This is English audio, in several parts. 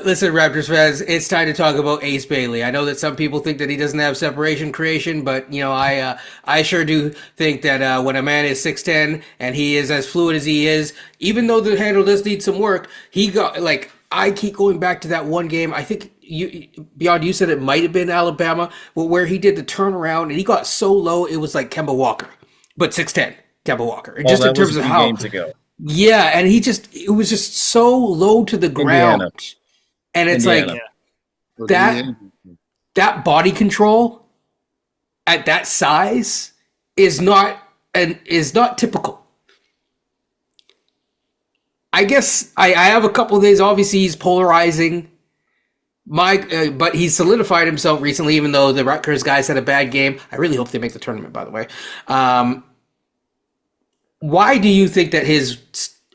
Listen, Raptors fans, it's time to talk about Ace Bailey. I know that some people think that he doesn't have separation creation, but I sure do think that when a man is 6'10" and he is as fluid as he is, even though the handle does need some work, he got like I keep going back to that one game. I think you said it might have been Alabama, where he did the turnaround and he got so low it was like Kemba Walker, but 6'10" Kemba Walker. Well, Just in that was terms a of few how games ago. yeah, and it was just so low to the ground. Indiana. And it's Indiana. like that body control at that size is not typical. I guess I have a couple of days. Obviously, he's polarizing. But he's solidified himself recently, even though the Rutgers guys had a bad game. I really hope they make the tournament, by the way. Why do you think that his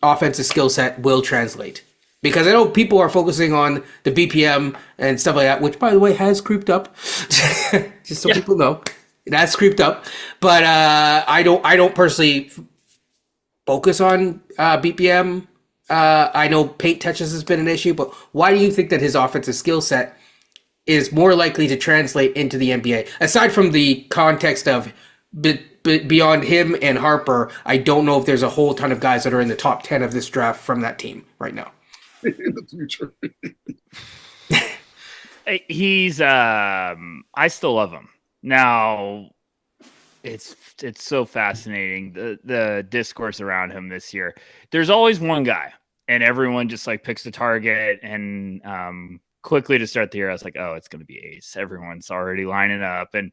offensive skill set will translate? Because I know people are focusing on the BPM and stuff like that, which, by the way, has creeped up. Just so people know, it has creeped up. But I don't personally focus on BPM. I know paint touches has been an issue, but why do you think that his offensive skill set is more likely to translate into the NBA? Aside from the context of beyond him and Harper, I don't know if there's a whole ton of guys that are in the top 10 of this draft from that team right now. In the future. He's I still love him. Now it's so fascinating, the discourse around him this year. There's always one guy and everyone just like picks the target, and quickly to start the year I was like, oh, it's gonna be Ace. Everyone's already lining up, and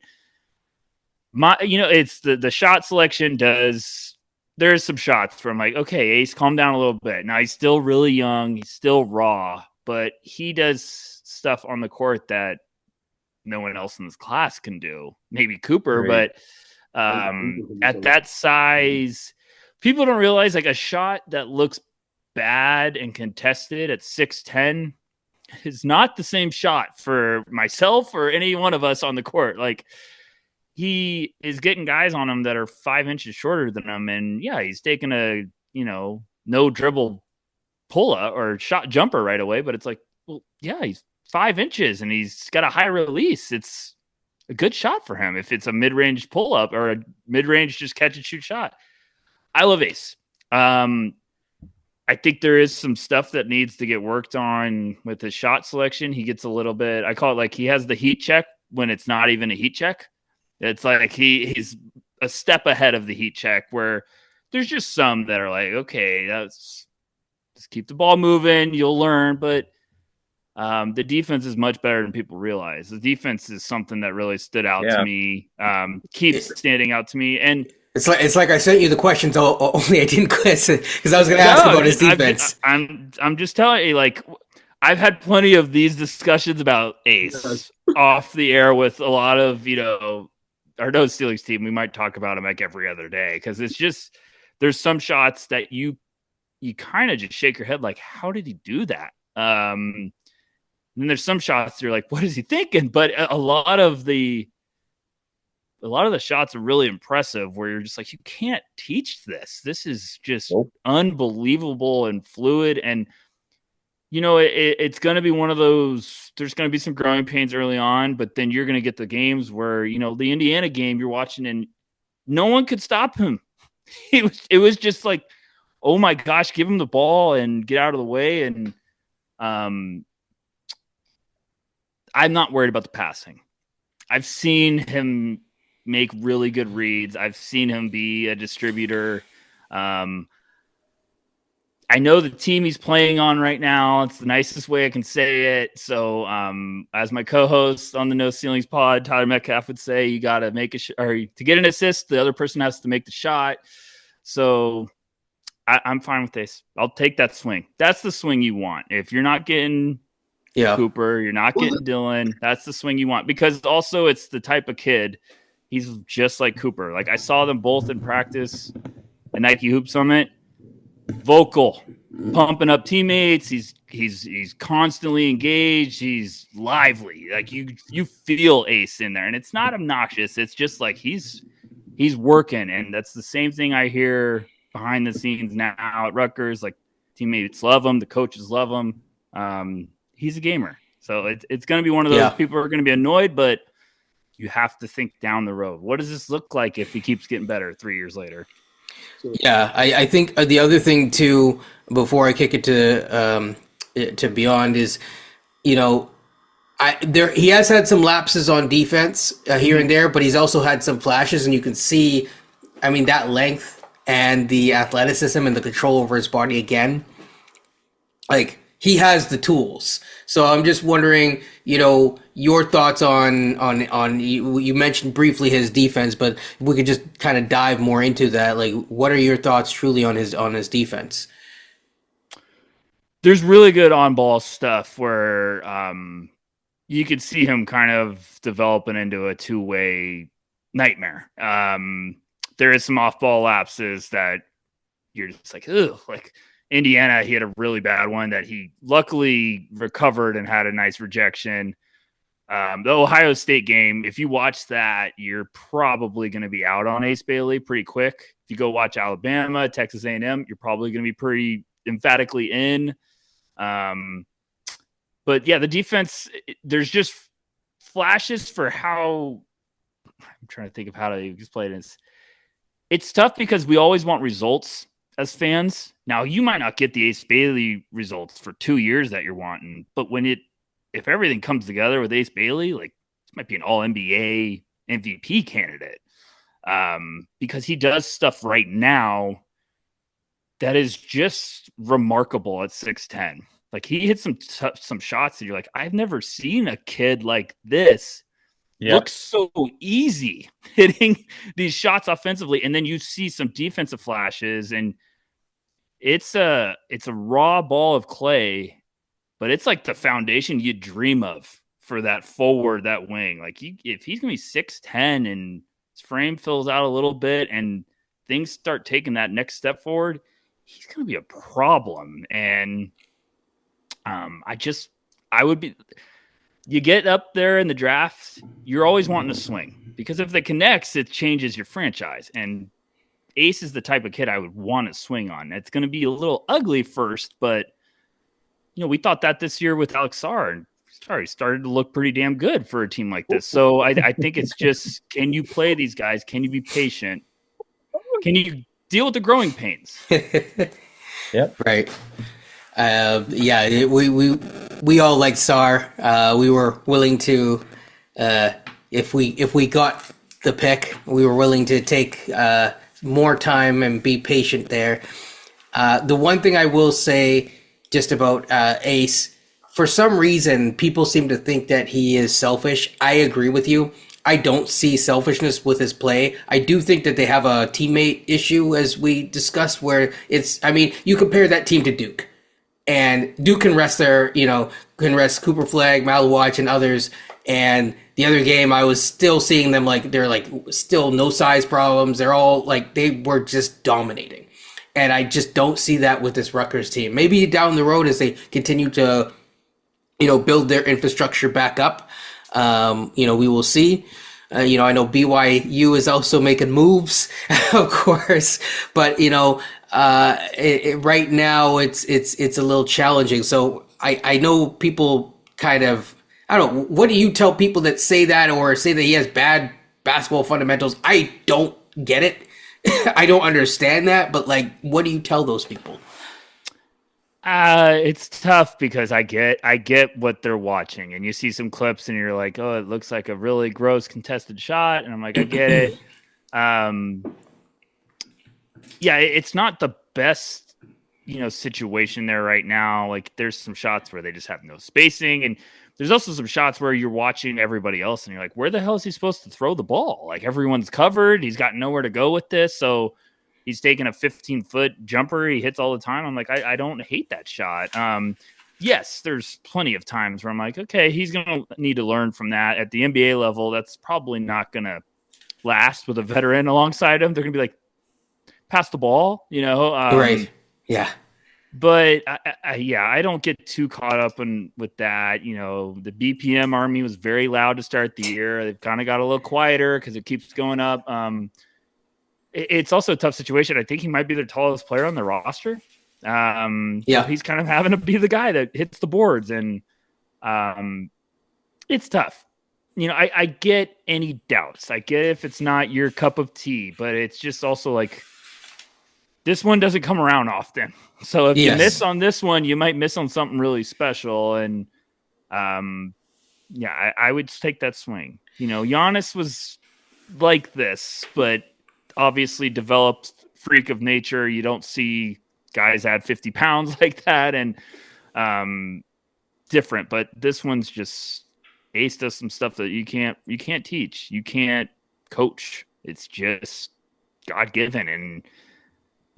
it's the shot selection there's some shots from like, okay, Ace, calm down a little bit. Now he's still really young, he's still raw, but he does stuff on the court that no one else in this class can do. Maybe Cooper, right. But at that size, people don't realize like a shot that looks bad and contested at 6'10" is not the same shot for myself or any one of us on the court. Like, he is getting guys on him that are 5 inches shorter than him. And yeah, he's taking a, no dribble pull up or shot jumper right away. But it's like, well, yeah, he's 5 inches and he's got a high release. It's a good shot for him. If it's a mid-range pull up or a mid-range, just catch and shoot shot. I love Ace. I think there is some stuff that needs to get worked on with his shot selection. He gets a little bit, I call it like he has the heat check when it's not even a heat check. It's like he's a step ahead of the heat check, where there's just some that are like, okay, just keep the ball moving, you'll learn. But the defense is much better than people realize. The defense is something that really stood out to me, keeps standing out to me. And it's like I sent you the questions, only I didn't because I was going to ask about his defense. I'm just telling you, like, I've had plenty of these discussions about Ace off the air with a lot of, our NoCeilings team. We might talk about him like every other day, because it's just, there's some shots that you kind of just shake your head like, how did he do that? And there's some shots you're like, what is he thinking? But a lot of the shots are really impressive, where you're just like, you can't teach this. This is just unbelievable and fluid. And it's going to be one of thwas, there's going to be some growing pains early on, but then you're going to get the games where, the Indiana game you're watching and no one could stop him. It was just like, oh my gosh, give him the ball and get out of the way. And I'm not worried about the passing. I've seen him make really good reads. I've seen him be a distributor. I know the team he's playing on right now. It's the nicest way I can say it. So, as my co-host on the NoCeilings pod, Tyler Metcalf would say, you got to make or to get an assist, the other person has to make the shot. So, I'm fine with this. I'll take that swing. That's the swing you want. If you're not getting Cooper, you're not getting Dylan, that's the swing you want. Because also, it's the type of kid. He's just like Cooper. Like, I saw them both in practice at Nike Hoop Summit. Vocal, pumping up teammates. He's constantly engaged. He's lively. Like you feel Ace in there, and it's not obnoxious. It's just like he's working, and that's the same thing I hear behind the scenes now at Rutgers. Like, teammates love him, the coaches love him. he's a gamer. So it's going to be one of those Yeah. people who are going to be annoyed, but you have to think down the road. What does this look like if he keeps getting better 3 years later? Yeah, I think the other thing too, before I kick it to Beyond is, you know, he has had some lapses on defense here and there, but he's also had some flashes, and you can see, I mean, that length and the athleticism and the control over his body again. Like, he has the tools. So I'm just wondering, you know, your thoughts on you mentioned briefly his defense, but if we could just kind of dive more into that. Like, what are your thoughts truly on his defense? There's really good on ball stuff where you could see him kind of developing into a two-way nightmare. There is some off ball lapses that you're just like, ugh, like Indiana, he had a really bad one that he luckily recovered and had a nice rejection. The Ohio State game, if you watch that, you're probably going to be out on Ace Bailey pretty quick. If you go watch Alabama, Texas A&M, you're probably going to be pretty emphatically in. But yeah, the defense, there's just flashes for how I'm trying to think of how to explain this. It's tough because we always want results as fans. Now, you might not get the Ace Bailey results for 2 years that you're wanting, but if everything comes together with Ace Bailey, like, this might be an all NBA MVP candidate. Because he does stuff right now that is just remarkable at 6'10". Like, he hit some shots that you're like, I've never seen a kid like this look so easy hitting these shots offensively. And then you see some defensive flashes, and it's a raw ball of clay, but it's like the foundation you dream of for that forward, that wing. Like, if he's going to be 6'10" and his frame fills out a little bit and things start taking that next step forward, he's going to be a problem. And I would be, you get up there in the draft, you're always wanting to swing, because if it connects, it changes your franchise. And Ace is the type of kid I would want to swing on. It's going to be a little ugly first, but you know, we thought that this year with Alex Sarr, and sorry, started to look pretty damn good for a team like this. So I think it's just, can you play these guys? Can you be patient? Can you deal with the growing pains? Yep. Right. Yeah, we all like Sarr. We were willing to, if we got the pick, we were willing to take more time and be patient there. The one thing I will say just about Ace, for some reason, people seem to think that he is selfish. I agree with you. I don't see selfishness with his play. I do think that they have a teammate issue, as we discussed, where you compare that team to Duke. And Duke can rest can rest Cooper Flagg, Maluach, and others. And the other game, I was still seeing them like they're like still no size problems. They're all like they were just dominating. And I just don't see that with this Rutgers team. Maybe down the road as they continue to, build their infrastructure back up, we will see. I know BYU is also making moves, of course, but right now it's a little challenging. So I know people kind of, I don't know, what do you tell people that say that or say that he has bad basketball fundamentals? I don't get it. I don't understand that, but like, what do you tell those people? It's tough because I get what they're watching, and you see some clips and you're like, oh, it looks like a really gross contested shot. And I'm like, I get it. Yeah, it's not the best, situation there right now. Like, there's some shots where they just have no spacing, and there's also some shots where you're watching everybody else and you're like, where the hell is he supposed to throw the ball? Like, everyone's covered. He's got nowhere to go with this. So he's taking a 15-foot jumper. He hits all the time. I'm like, I don't hate that shot. Yes, there's plenty of times where I'm like, okay, he's going to need to learn from that. At the NBA level, that's probably not going to last with a veteran alongside him. They're going to be like, pass the ball, Right. Yeah. But I don't get too caught up with that. The BPM army was very loud to start the year. They've kind of got a little quieter because it keeps going up. It's also a tough situation. I think he might be the tallest player on the roster. So he's kind of having to be the guy that hits the boards. And It's tough. I get any doubts. I get if it's not your cup of tea, but it's just also like this one doesn't come around often. So if you miss on this one, you might miss on something really special. And I would take that swing. Giannis was like this, but obviously developed freak of nature. You don't see guys add 50 pounds like that, and different. But this one's just Ace does some stuff that you can't teach, you can't coach. It's just God given, and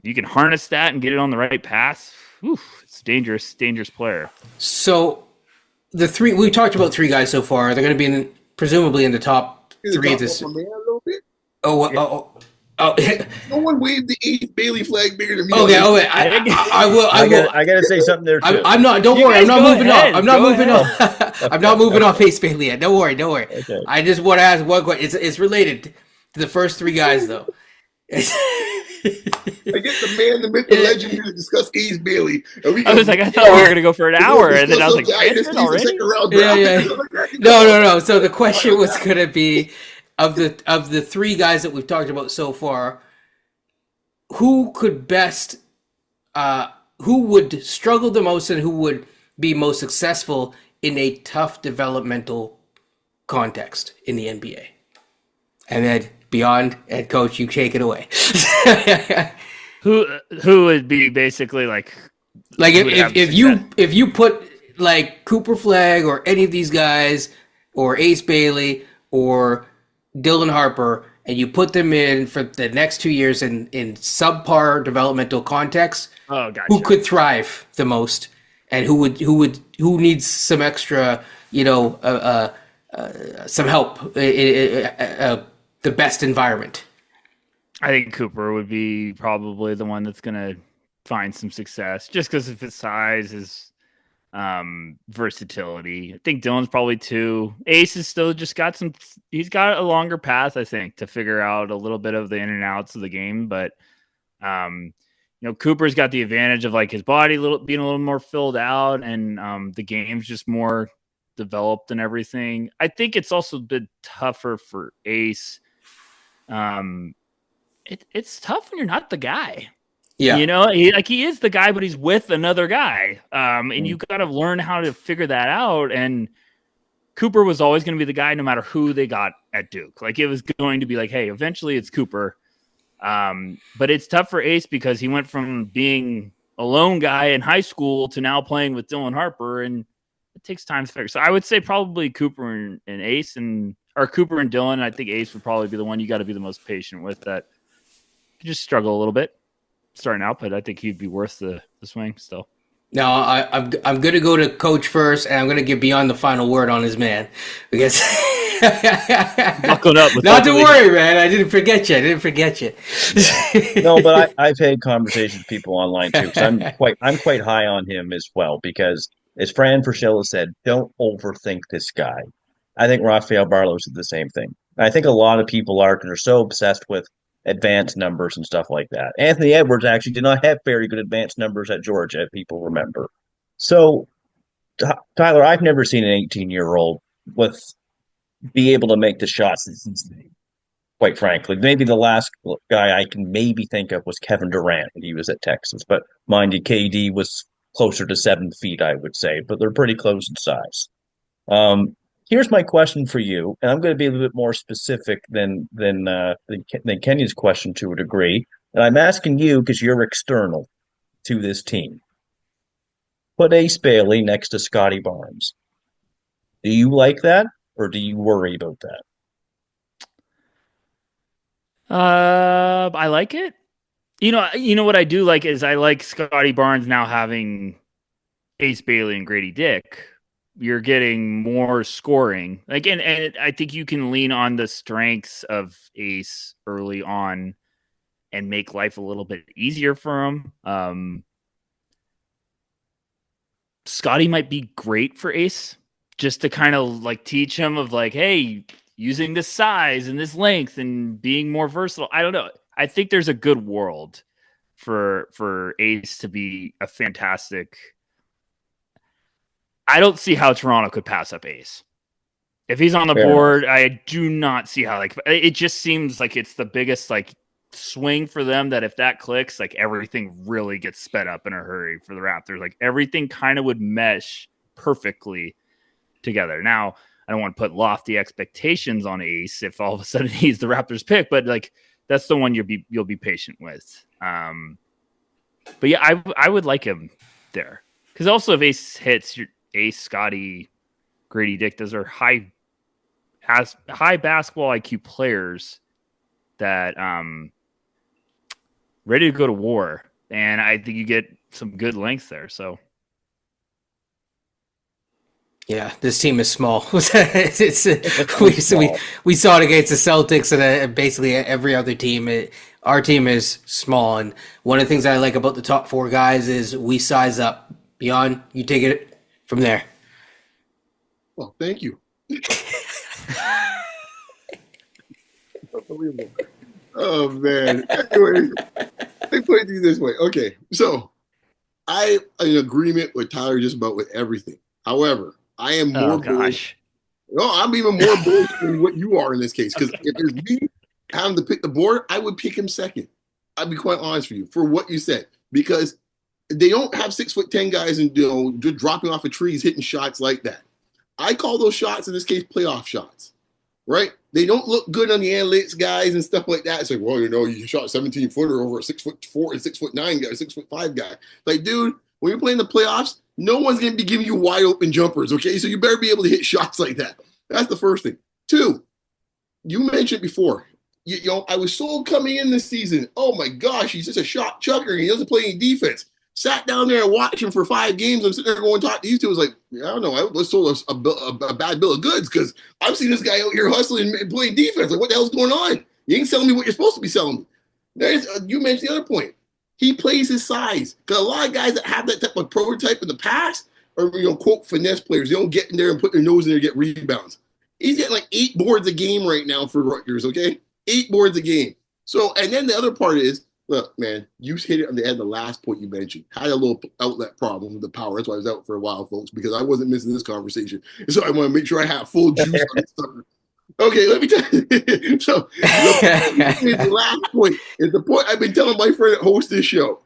you can harness that and get it on the right path. It's dangerous player. So the three we talked about, three guys so far. They're going to be presumably in the top three of this. Oh. No one waved the Ace Bailey flag bigger than me. Okay. I will. I got to say something there too. I'm not. Don't worry. I'm not moving off. I'm not moving off. I'm not moving off Ace Bailey yet. Don't worry. Okay. I just want to ask one question. It's related to the first three guys though. I get the man, the myth, the legend here to discuss Ace Bailey. I was like, I thought we were going to go for an hour, and then I was like, already? Yeah. No. So the question was going to be, of the three guys that we've talked about so far, who could best, who would struggle the most, and who would be most successful in a tough developmental context in the NBA? And then Beyond and Coach, you take it away. Who would be basically like if you put like Cooper Flagg or any of these guys or Ace Bailey or Dylan Harper, and you put them in for the next 2 years in subpar developmental context, gotcha. Who could thrive the most, and who needs some extra, some help, the best environment? I think Cooper would be probably the one that's going to find some success just because of his size, his versatility. I think Dylan's probably 2. Ace is still just he's got a longer path, I think, to figure out a little bit of the in and outs of the game. But, Cooper's got the advantage of like his body being a little more filled out, and the game's just more developed and everything. I think it's also a bit tougher for Ace. It's tough when you're not the guy. Yeah. He is the guy, but he's with another guy. And you got to learn how to figure that out. And Cooper was always going to be the guy no matter who they got at Duke. Like, it was going to be like, hey, eventually it's Cooper. But it's tough for Ace because he went from being a lone guy in high school to now playing with Dylan Harper, and it takes time to figure. So I would say probably Cooper and Ace, or Cooper and Dylan. I think Ace would probably be the one you got to be the most patient with, that you just struggle a little bit starting out, but I think he'd be worth the swing still. No, I'm going to go to Coach first, and I'm going to give Beyond the final word on his man, because buckled up. Not to worry, man. I didn't forget you. No, but I've had conversations with people online too. So I'm quite high on him as well, because as Fran Fraschilla said, don't overthink this guy. I think Rafael Barlow said the same thing. I think a lot of people are so obsessed with advanced numbers and stuff like that. Anthony Edwards actually did not have very good advanced numbers at Georgia, if people remember. So, Tyler, I've never seen an 18-year-old be able to make the shots that he's made, quite frankly. Maybe the last guy I can maybe think of was Kevin Durant when he was at Texas. But mind you, KD was closer to 7 feet, I would say. But they're pretty close in size. Here's my question for you, and I'm going to be a little bit more specific than Kenya's question to a degree. And I'm asking you because you're external to this team. Put Ace Bailey next to Scotty Barnes. Do you like that, or do you worry about that? I like it. You know what I do like is I like Scotty Barnes now having Ace Bailey and Grady Dick. You're getting more scoring. And I think you can lean on the strengths of Ace early on and make life a little bit easier for him. Scotty might be great for Ace, just to kind of like teach him of like, hey, using this size and this length and being more versatile. I don't know. I think there's a good world for Ace to be a fantastic. I don't see how Toronto could pass up Ace. If he's on the Fair board, I do not see how. Like, it just seems like it's the biggest like swing for them. That if that clicks, like everything really gets sped up in a hurry for the Raptors. Like everything kind of would mesh perfectly together. Now, I don't want to put lofty expectations on Ace if all of a sudden he's the Raptors pick, but like that's the one you'll be patient with. But yeah, I would like him there because also if Ace hits, your Ace, Scotty, Grady Dick, those are high basketball IQ players that ready to go to war, and I think you get some good length there. So. Yeah, this team is small. We saw it against the Celtics and basically every other team. Our team is small, and one of the things I like about the top 4 guys is we size up. Beyond, you take it from there. Well, thank you. Unbelievable. Oh man. Anyway, let me put it this way. Okay, so I'm in agreement with Tyler just about with everything. However, I am more bullish. No, I'm even more bullish than what you are in this case. Because if it's me having to pick the board, I would pick him second. I'll be quite honest with you for what you said. Because they don't have 6'10" guys and just dropping off of trees, hitting shots like that. I call those shots in this case playoff shots. Right? They don't look good on the analytics guys and stuff like that. It's like, well, you shot a 17-footer over a 6'4" and 6'9" guy, 6'5" guy. Like, dude, when you're playing the playoffs, no one's going to be giving you wide open jumpers, okay? So you better be able to hit shots like that. That's the first thing. 2, you mentioned before, I was sold coming in this season. Oh my gosh, he's just a shot chucker. He doesn't play any defense. Sat down there and watched him for 5 games. I'm sitting there going, talk to these two. I was like, I don't know. I was sold a bad bill of goods because I've seen this guy out here hustling and playing defense. Like, what the hell's going on? You ain't selling me what you're supposed to be selling me. You mentioned the other point. He plays his size. Because a lot of guys that have that type of prototype in the past are, quote, finesse players. They don't get in there and put their nose in there and get rebounds. He's getting like 8 boards a game right now for Rutgers, okay? 8 boards a game. So, and then the other part is, look, man, you hit it on the end of the last point you mentioned. Had a little outlet problem with the power. That's why I was out for a while, folks, because I wasn't missing this conversation. So I want to make sure I have full juice on this stuff. Okay, let me tell you. So the last point is the point I've been telling my friend that hosts this show.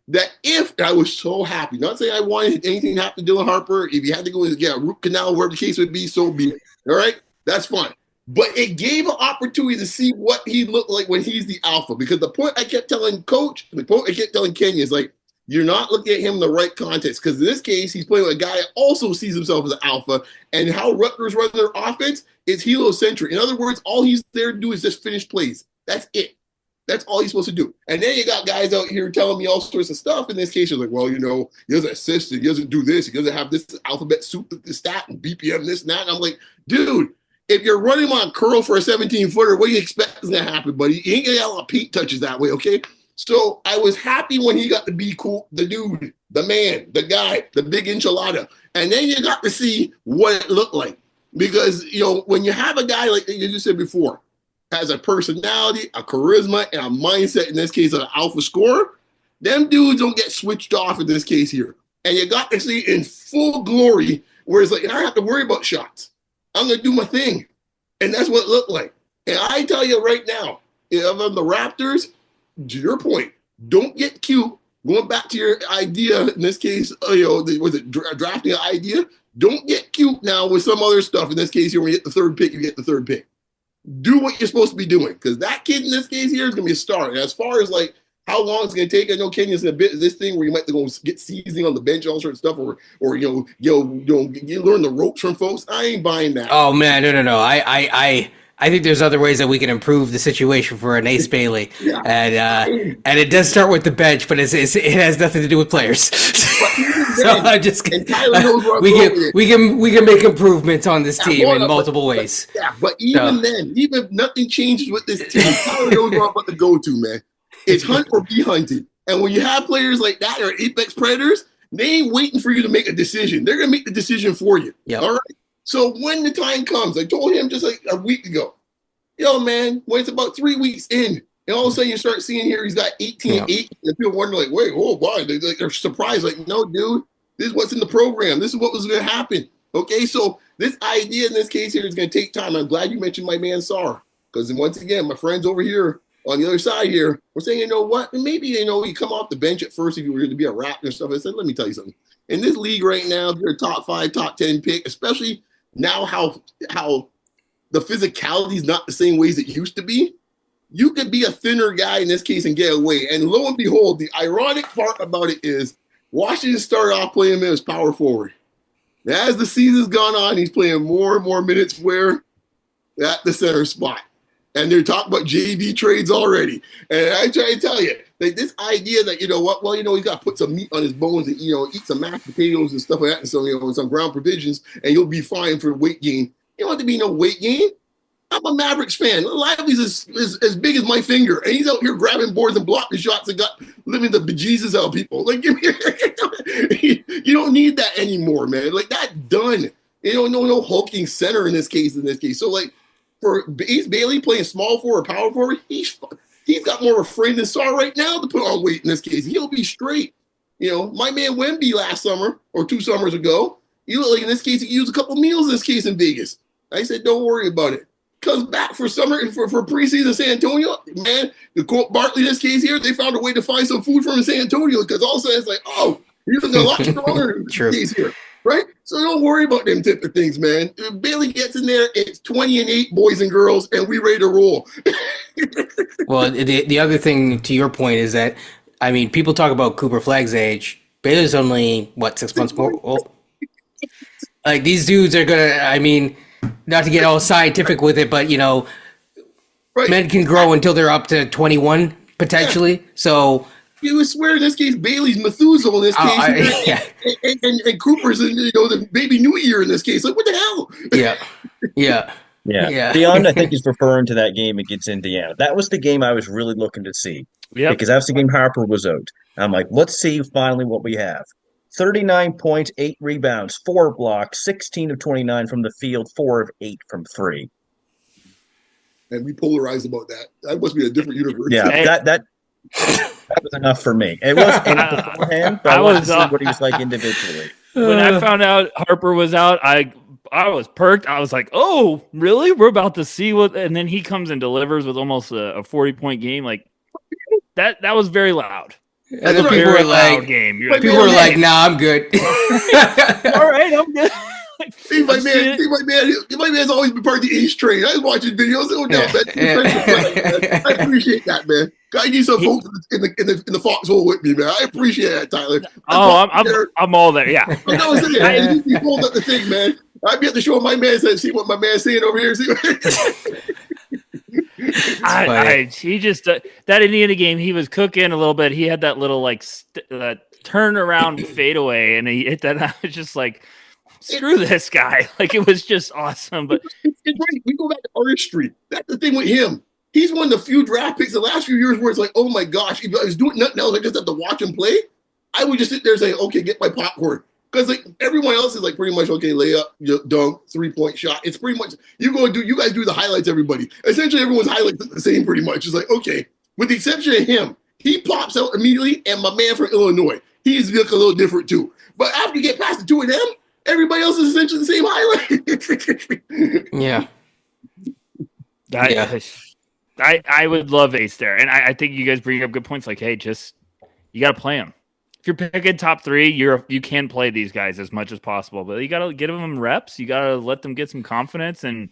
That if I was so happy, not saying I wanted anything to happen to Dylan Harper, if you had to go and get a root canal, wherever the case would be, so be it. All right? That's fine. But it gave an opportunity to see what he looked like when he's the alpha. Because the point I kept telling Coach, the point I kept telling Kenya is like, you're not looking at him in the right context. Because in this case, he's playing with a guy that also sees himself as an alpha. And how Rutgers run their offense is heliocentric. In other words, all he's there to do is just finish plays. That's it. That's all he's supposed to do. And then you got guys out here telling me all sorts of stuff. In this case, you're like, well, he doesn't assist. He doesn't do this. He doesn't have this alphabet soup, this stat, and BPM, this and that. And I'm like, dude, if you're running on curl for a 17-footer, what do you expect is going to happen, buddy? You ain't going to get a lot of Pete touches that way, okay? So I was happy when he got to be cool, the dude, the man, the guy, the big enchilada. And then you got to see what it looked like. Because, when you have a guy like you just said before, has a personality, a charisma, and a mindset, in this case, of an alpha scorer, them dudes don't get switched off in this case here. And you got to see it in full glory, where it's like, I don't have to worry about shots. I'm going to do my thing. And that's what it looked like. And I tell you right now, if I'm the Raptors, to your point, don't get cute. Going back to your idea, in this case, was it drafting an idea? Don't get cute now with some other stuff. In this case here, when you get the 3rd pick, you get the 3rd pick. Do what you're supposed to be doing. Because that kid in this case here is going to be a star. And as far as like how long it's going to take, I know Kenya's in a bit of this thing where you might go get seasoning on the bench, all sorts of stuff, or you learn the ropes from folks. I ain't buying that. Oh man, no. I think there's other ways that we can improve the situation for an Ace Bailey, Yeah. and it does start with the bench, but it has nothing to do with players. So I'm just and Tyler knows where I'm we can make improvements on this team in multiple ways. But even if nothing changes with this team, Tyler knows where I'm about to go to, man. It's hunt or be hunted. And when you have players like that or apex predators, they ain't waiting for you to make a decision. They're going to make the decision for you. Yep. All right? So when the time comes, I told him just like a week ago, man, when it's about 3 weeks in, and all of a sudden you start seeing here he's got 18-8, and people wonder like, wait, why? They're surprised. Like, no, dude, This is what's in the program. This is what was going to happen. Okay, so this idea in this case here is going to take time. I'm glad you mentioned my man Sar, because once again, my friends over here on the other side here were saying, you know what, maybe, you come off the bench at first if you were going to be a Raptor and stuff. I said, let me tell you something. In this league right now, if you're a top 5, top 10 pick, especially now how the physicality is not the same ways it used to be, you could be a thinner guy in this case and get away. And lo and behold, the ironic part about it is Washington started off playing him as power forward. As the season's gone on, he's playing more and more minutes where at the center spot. And they're talking about JV trades already. And I try to tell you, like this idea that, you know what, well, he's got to put some meat on his bones and, eat some mashed potatoes and stuff like that and some ground provisions, and you'll be fine for weight gain. You don't have to be no weight gain. I'm a Mavericks fan. Lively's as big as my finger, and he's out here grabbing boards and blocking shots and living the bejesus out of people. Like, you don't need that anymore, man. Like, that's done. No hulking center in this case. So, like, for Ace Bailey playing small forward, power forward, he's got more of a frame than Sar right now to put on weight in this case. He'll be straight. My man Wemby last summer or 2 summers ago, he looked like in this case he used a couple meals in this case in Vegas. I said, don't worry about it. Comes back for summer for preseason San Antonio, man. The quote Barkley in this case here, they found a way to find some food for him in San Antonio because all of a sudden it's like, oh, he's a lot stronger in this case here, right? So don't worry about them type of things, man. If Bailey gets in there, it's 20-8, boys and girls, and we ready to roll. Well, the other thing to your point is that, I mean, people talk about Cooper Flagg's age. Bailey's only, 6 months more old? Like, these dudes are going to, I mean, not to get all scientific with it, but, right. Men can grow until they're up to 21, potentially. Yeah. So you would swear in this case, Bailey's Methuselah in this case. And Cooper's in, the baby New Year in this case. Like, what the hell? Yeah. Beyond, I think, is referring to that game against Indiana. That was the game I was really looking to see. Yeah. Because that was the game Harper was out. I'm like, let's see finally what we have. 39 points, 8 rebounds, 4 blocks, 16 of 29 from the field, 4 of 8 from 3. And we polarized about that. That must be a different universe. Yeah, that was enough for me. It was beforehand, but I wanted to see what he was like individually. When I found out Harper was out, I was perked. I was like, oh, really? We're about to see what – and then he comes and delivers with almost a 40-point game. Like, that was very loud. And then people were like, nah, I'm good. All right, I'm good. My man's always been part of the Ace train. I was watching videos. Oh, no, man. I appreciate that, man. I need some folks in the foxhole with me, man. I appreciate that, Tyler. I'm all there, yeah. I was saying, you pulled up the thing, man. I'd be at the show. My man said, see what my man's saying over here. He just that Indiana game, he was cooking a little bit. He had that little turn around fadeaway, and he hit that. I was just like, screw this guy. Like, it was just awesome. But it's right. We go back to artistry. That's the thing with him. He's one of the few draft picks the last few years where it's like, oh my gosh, if I was doing nothing else, I just have to watch him play. I would just sit there and say, okay, get my popcorn. Because like everyone else is like pretty much okay, layup, dunk, 3-point shot. It's pretty much you guys do the highlights, everybody. Essentially, everyone's highlights are the same pretty much. It's like, okay, with the exception of him, he pops out immediately, and my man from Illinois, he's look a little different too. But after you get past the two of them, everybody else is essentially the same highlight. Yeah. I would love Ace there. And I think you guys bring up good points like, hey, you got to play him. If you're picking top 3, you can play these guys as much as possible, but you got to get them reps. You got to let them get some confidence, and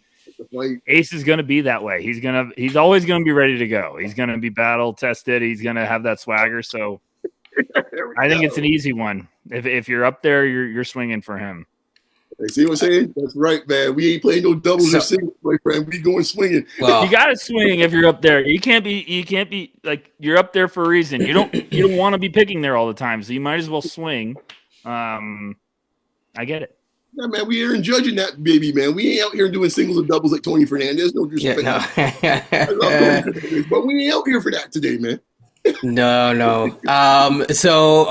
Ace is going to be that way. He's always going to be ready to go. He's going to be battle tested. He's going to have that swagger. So I think it's an easy one. If you're up there, you're swinging for him. You see what I'm saying? That's right, man. We ain't playing no doubles or singles, my friend. We going swinging. Well, you got to swing if you're up there. You can't be like, you're up there for a reason. You don't want to be picking there all the time, so you might as well swing. I get it. Yeah, man, we ain't judging that baby, man. We ain't out here doing singles and doubles like Tony Fernandez. No disrespect. Yeah, no. I love Tony Fernandez, but we ain't out here for that today, man. No. So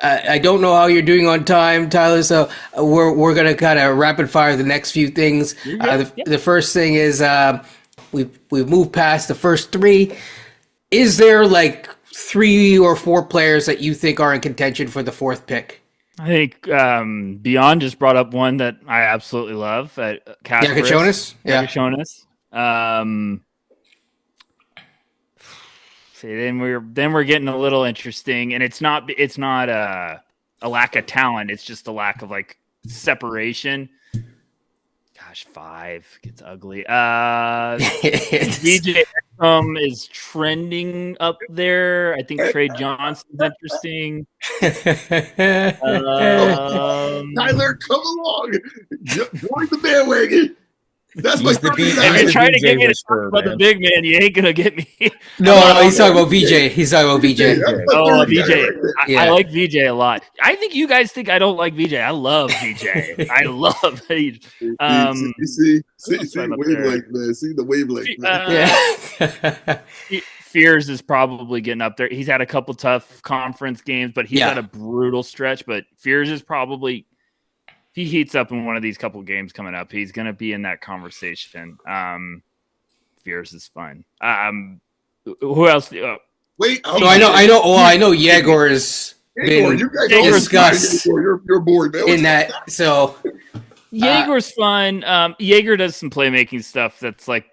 I don't know how you're doing on time, Tyler. So we're gonna kind of rapid fire the next few things. The first thing is we've moved past the first 3. Is there like 3 or 4 players that you think are in contention for the 4th pick? I think Beyond just brought up one that I absolutely love at Yakachonis? Yeah. Yakachonis. See, then we're getting a little interesting, and it's not a lack of talent. It's just a lack of like separation. Gosh, 5 gets ugly. VJ Edgecombe is trending up there. I think Trey Johnson's interesting. Tyler, come along. Join the bandwagon. That's my If you're trying to get me to talk about the big man, you ain't gonna get me. No, he's talking about VJ. He's talking about VJ. Oh, VJ. I like VJ a lot. I think you guys think I don't like VJ. I love VJ. I love it. See wavelength, man. See the wavelength, man. Fears is probably getting up there. He's had a couple tough conference games, but he's had a brutal stretch. But Fears is probably, if he heats up in one of these couple games coming up, he's going to be in that conversation. Fears is fun. Who else? Wait, I know. Well, I know Yegor's been discussed. You're bored, man. In that, so Yegor's fun. Jaeger does some playmaking stuff that's like,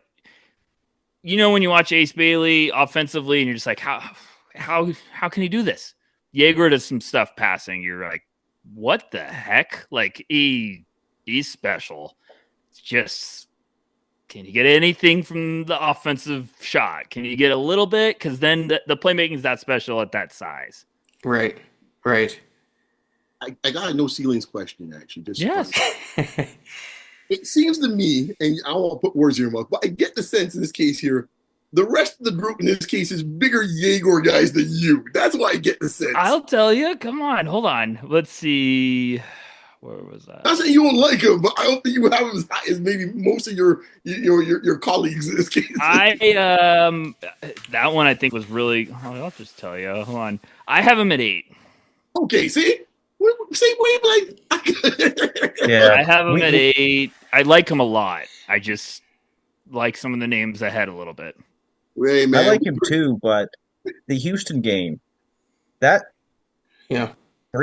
when you watch Ace Bailey offensively, and you're just like, how can he do this? Jaeger does some stuff passing. You're like, what the heck? Like he's special. It's just, can you get anything from the offensive shot? Can you get a little bit? Because then the playmaking is that special at that size. Right. I got a NoCeilings question actually. Yes. It seems to me, and I won't put words in your mouth, but I get the sense in this case here, the rest of the group in this case is bigger Jaeger guys than you. That's why I get the sense. I'll tell you. Come on, hold on. Let's see. Where was that? Not saying you don't like him, but I don't think you have him as high as maybe most of your colleagues in this case. That one I think was really. I'll just tell you. Hold on. I have him at 8. Okay, see? Same wavelength. Yeah, I have him at 8. I like him a lot. I just like some of the names ahead a little bit. Hey, man. I like him too, but the Houston game, 3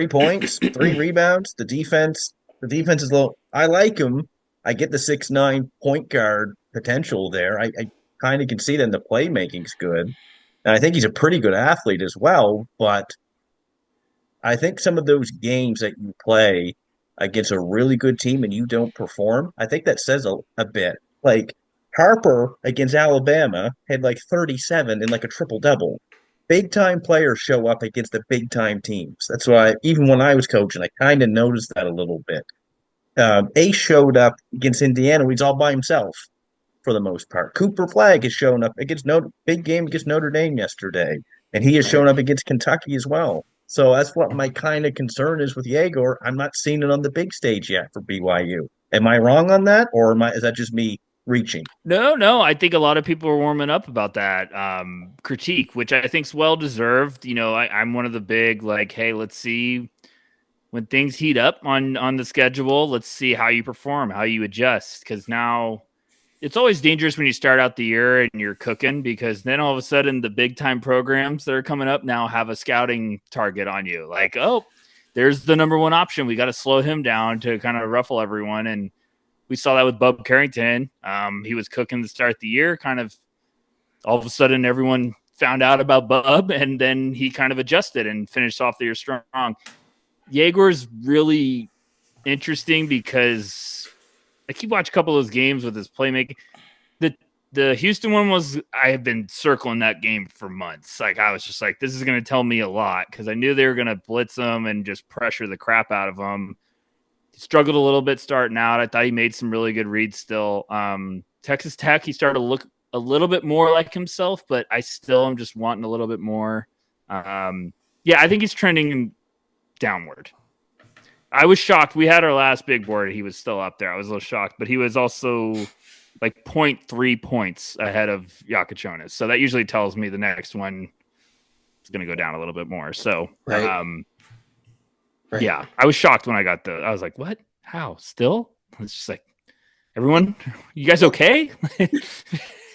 points, 3 rebounds, the defense is low. I like him. I get the 6'9" point guard potential there. I kind of can see that the playmaking's good. And I think he's a pretty good athlete as well, but I think some of those games that you play against a really good team and you don't perform, I think that says a bit. Like Harper against Alabama had like 37 and like a triple-double. Big-time players show up against the big-time teams. That's why even when I was coaching, I kind of noticed that a little bit. Ace showed up against Indiana. He's all by himself for the most part. Cooper Flagg has shown up against big game against Notre Dame yesterday, and he has shown up against Kentucky as well. So that's what my kind of concern is with Jaeger. I'm not seeing it on the big stage yet for BYU. Am I wrong on that, or is that just me reaching? No. I think a lot of people are warming up about that critique, which I think is well deserved. I'm one of the big hey, let's see when things heat up on the schedule. Let's see how you perform, how you adjust, because now it's always dangerous when you start out the year and you're cooking, because then all of a sudden the big time programs that are coming up now have a scouting target on you. Like, oh, there's the number one option. We got to slow him down to kind of ruffle everyone. And we saw that with Bub Carrington. He was cooking to start the year. Kind of all of a sudden everyone found out about Bub, and then he kind of adjusted and finished off the year strong. Jaeger's really interesting because I keep watching a couple of those games with his playmaking. The Houston one I have been circling that game for months. Like, I was just like, this is going to tell me a lot, because I knew they were going to blitz him and just pressure the crap out of him. He struggled a little bit starting out. I thought he made some really good reads still. Texas Tech, he started to look a little bit more like himself, but I still am just wanting a little bit more. I think he's trending downward. I was shocked. We had our last big board. He was still up there. I was a little shocked, but he was also like 0.3 points ahead of Yakachonis. So that usually tells me the next one is going to go down a little bit more. So, yeah, I was shocked when I got I was like, what? How? Still? It's just like, everyone, you guys okay?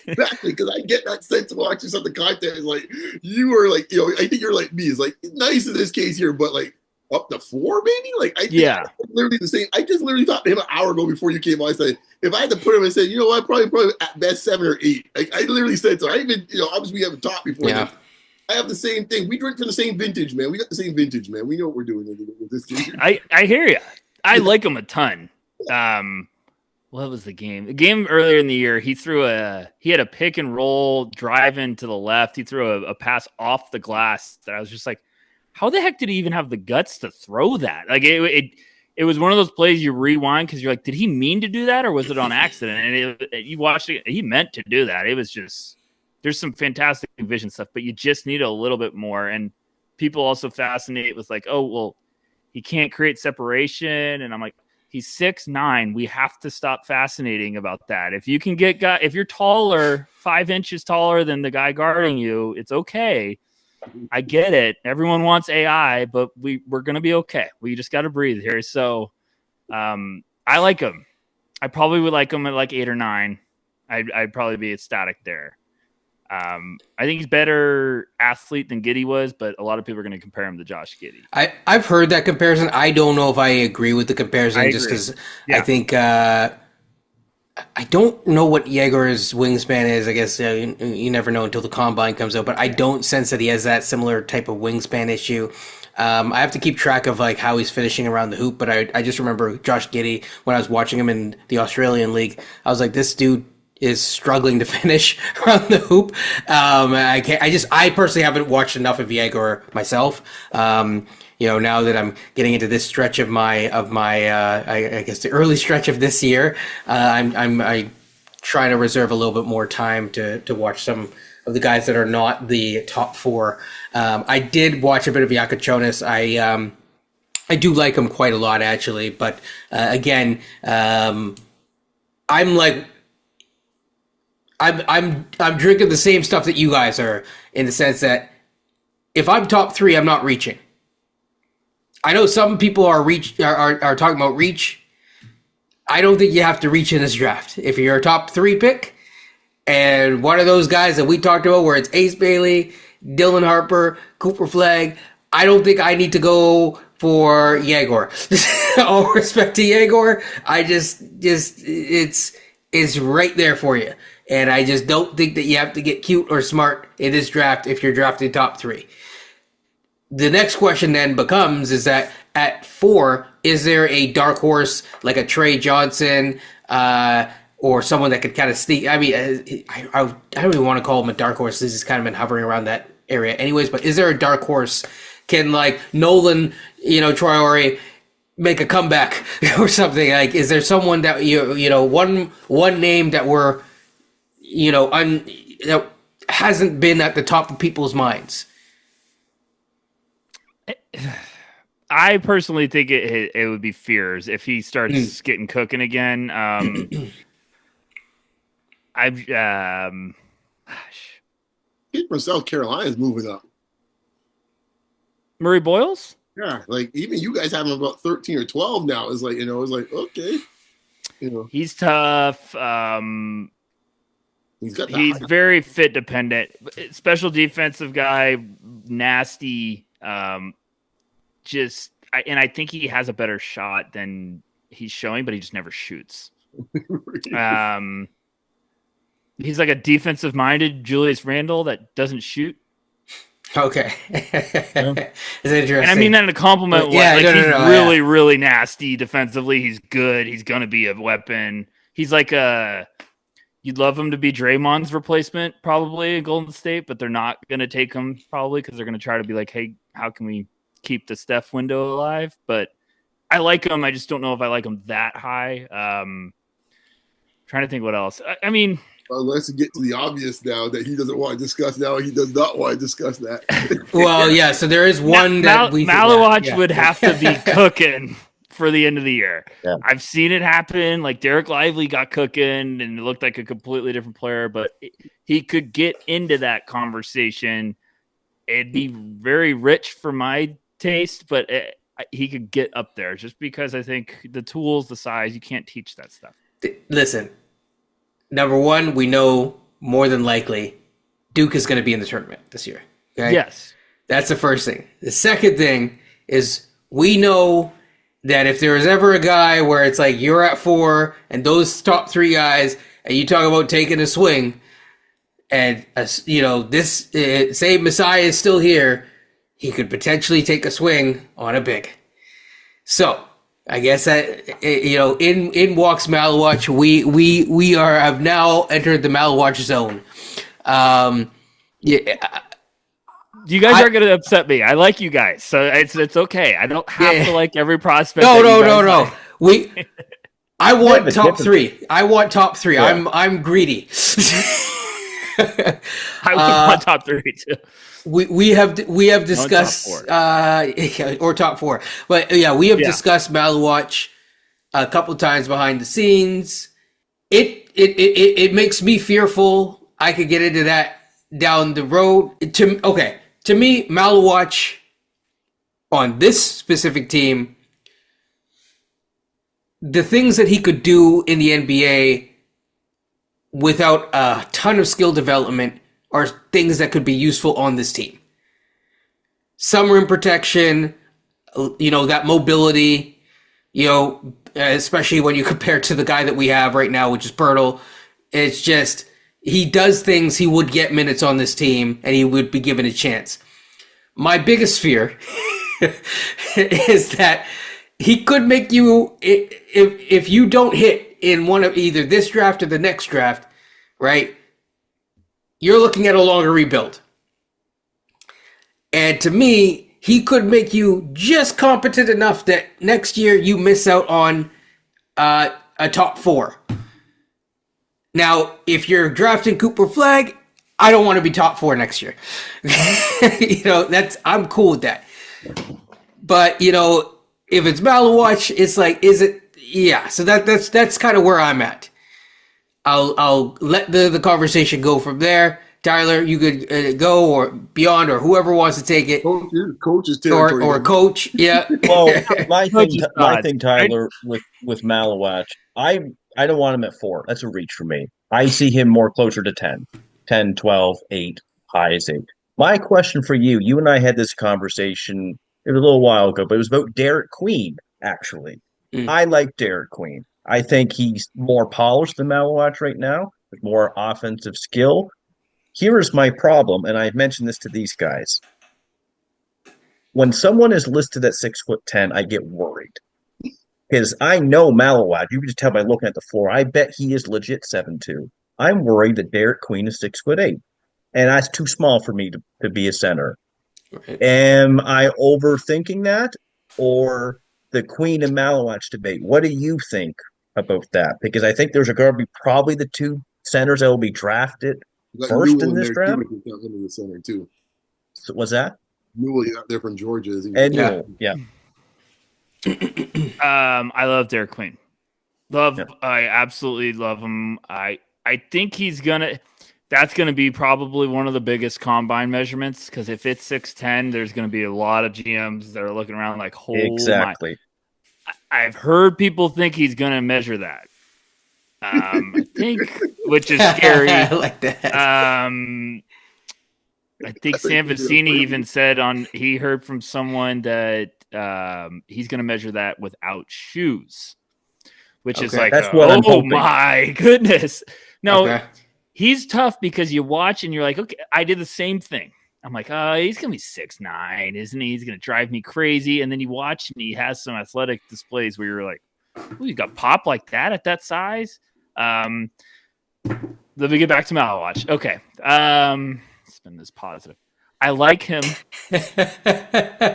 Exactly, because I get that sense watching some of the content. Is like, you are like, I think you're like me. It's like, it's nice in this case here, but like, up to 4, maybe. Like I think Yeah. literally the same. I just literally thought to him an hour ago before you came on. I said if I had to put him and say, you know what, probably at best 7 or 8. Like I literally said so. I even obviously we haven't talked before. Yeah. I have the same thing. We drink from the same vintage, man. We got the same vintage, man. We know what we're doing with this game. I hear you. I like him a ton. What was the game? The game earlier in the year, he had a pick and roll driving to the left. He threw a pass off the glass that I was just like, how the heck did he even have the guts to throw that? Like it was one of those plays you rewind because you're like, did he mean to do that or was it on accident? And you watched it, he meant to do that. It was just, there's some fantastic vision stuff, but you just need a little bit more. And people also fascinate with like, oh, well, he can't create separation. And I'm like, he's 6'9". We have to stop fascinating about that. If you can if you're taller, 5 inches taller than the guy guarding you, it's okay. I get it. Everyone wants AI, but we're going to be okay. We just got to breathe here. So I like him. I probably would like him at like 8 or 9. I'd probably be ecstatic there. I think he's better athlete than Giddey was, but a lot of people are going to compare him to Josh Giddey. I've heard that comparison. I don't know if I agree with the comparison just because I think I don't know what Yegor's wingspan is. I guess you never know until the combine comes out, but I don't sense that he has that similar type of wingspan issue. I have to keep track of like how he's finishing around the hoop, but I just remember Josh Giddey when I was watching him in the Australian League. I was like, this dude is struggling to finish around the hoop. I personally haven't watched enough of Yegor myself. Now that I'm getting into this stretch of my I guess the early stretch of this year, I try to reserve a little bit more time to watch some of the guys that are not the top 4. I did watch a bit of Yakuchonis. I do like him quite a lot actually, but again, I'm like, I'm drinking the same stuff that you guys are, in the sense that if I'm top 3, I'm not reaching. I know some people are talking about reach. I don't think you have to reach in this draft. If you're a top 3 pick, and one of those guys that we talked about, where it's Ace Bailey, Dylan Harper, Cooper Flagg, I don't think I need to go for Yegor. All respect to Yegor, I just it's right there for you. And I just don't think that you have to get cute or smart in this draft if you're drafted top 3. The next question then becomes, is that at 4, is there a dark horse like a Trey Johnson or someone that could kind of sneak? I mean, I don't even want to call him a dark horse. This has kind of been hovering around that area anyways. But is there a dark horse? Can like Nolan, Traore make a comeback or something? Like, is there someone that one name that we're that hasn't been at the top of people's minds? I personally think it would be Fears if he starts getting cooking again. Kid from South Carolina is moving up. Murray Boyles? Yeah, like even you guys have him about 13 or 12 now. It's like, it's like, okay. He's tough. He's very fit dependent. Special defensive guy, nasty. I think he has a better shot than he's showing, but he just never shoots. He's like a defensive minded Julius Randle that doesn't shoot. Okay. It's interesting. And I mean that in a compliment. Yeah, he's really nasty defensively. He's good. He's going to be a weapon. He's like you'd love him to be Draymond's replacement probably in Golden State, but they're not going to take him probably because they're going to try to be like, hey, how can we keep the Steph window alive? But I like him. I just don't know if I like him that high. Trying to think what else. I mean, let's get to the obvious now that he doesn't want to discuss now. He does not want to discuss that. Well, yeah. So there is one that Maluach would have to be cooking for the end of the year. Yeah. I've seen it happen. Like Derek Lively got cooking and it looked like a completely different player, but he could get into that conversation. It'd be very rich for my taste, but he could get up there just because I think the tools, the size, you can't teach that stuff. Listen, number one, we know more than likely Duke is going to be in the tournament this year. Okay? Yes. That's the first thing. The second thing is we know that if there is ever a guy where it's like you're at 4 and those top 3 guys, and you talk about taking a swing, and this say Messiah is still here, he could potentially take a swing on a big. So I guess that in walks Maluach. We have now entered the Maluach zone. You guys aren't going to upset me. I like you guys, so it's okay. I don't have to like every prospect. No. I want top 3. I want top 3. Yeah. I'm greedy. I want top 3 too. We have discussed or top 4, but yeah, we have discussed Maluach a couple times behind the scenes. It makes me fearful. I could get into that down the road. To me, Maluach on this specific team, the things that he could do in the NBA without a ton of skill development are things that could be useful on this team. Some rim protection, that mobility, especially when you compare to the guy that we have right now, which is Pirtle. It's just, he does things, he would get minutes on this team, and he would be given a chance. My biggest fear is that he could make you, if you don't hit in one of either this draft or the next draft, right, you're looking at a longer rebuild. And to me, he could make you just competent enough that next year you miss out on a top 4. Now, if you're drafting Cooper Flagg, I don't want to be top 4 next year. I'm cool with that. But, if it's Maluach, it's like, is it? Yeah. So that's kind of where I'm at. I'll let the conversation go from there. Tyler, you could go, or Beyond, or whoever wants to take it. Coach's territory. Or Coach, yeah. Well, my thing, Tyler, with Maluach, I don't want him at 4. That's a reach for me. I see him more closer to 10, 12, 8, high as 8. My question for you and I had this conversation, it was a little while ago, but it was about Derik Queen, actually. I like Derik Queen. I think he's more polished than Maluach right now, with more offensive skill. Here is my problem, and I've mentioned this to these guys. When someone is listed at 6'10", I get worried. Because I know Maluach, you can just tell by looking at the floor, I bet he is legit 7'2". I'm worried that Derik Queen is 6'8". And that's too small for me to be a center. Right. Am I overthinking that? Or the Queen and Maluach debate? What do you think about that? Because I think there's going to be probably the 2 centers that will be drafted first in this draft. The center too. So what's that? Newell out there from Georgia. Yeah. I love Derik Queen. I absolutely love him. I think that's gonna be probably one of the biggest combine measurements, because if it's 6'10", there's gonna be a lot of GMs that are looking around like, exactly. I've heard people think he's gonna measure that. I think, which is scary. I like that. I think Sam Vecini even said he heard from someone that he's going to measure that without shoes, which is like, that's what I'm hoping. My goodness. No, he's tough because you watch and you're like, okay, I did the same thing. I'm like, he's going to be 6'9", isn't he? He's going to drive me crazy. And then you watch and he has some athletic displays where you're like, oh, you got pop like that at that size. Let me get back to Maluach. Okay. Spin this positive. I like him.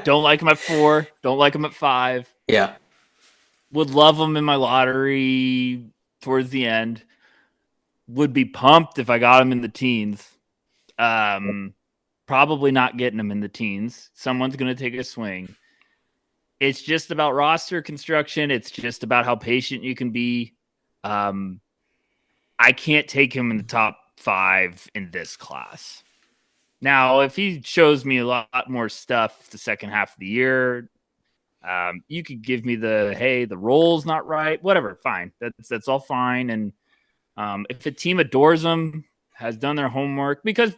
Don't like him at 4. Don't like him at 5. Yeah. Would love him in my lottery towards the end. Would be pumped if I got him in the teens. Probably not getting him in the teens. Someone's going to take a swing. It's just about roster construction. It's just about how patient you can be. I can't take him in the top 5 in this class. Now, if he shows me a lot more stuff the second half of the year, you could give me the role's not right, whatever, fine. That's all fine. And if a team adores him, has done their homework, because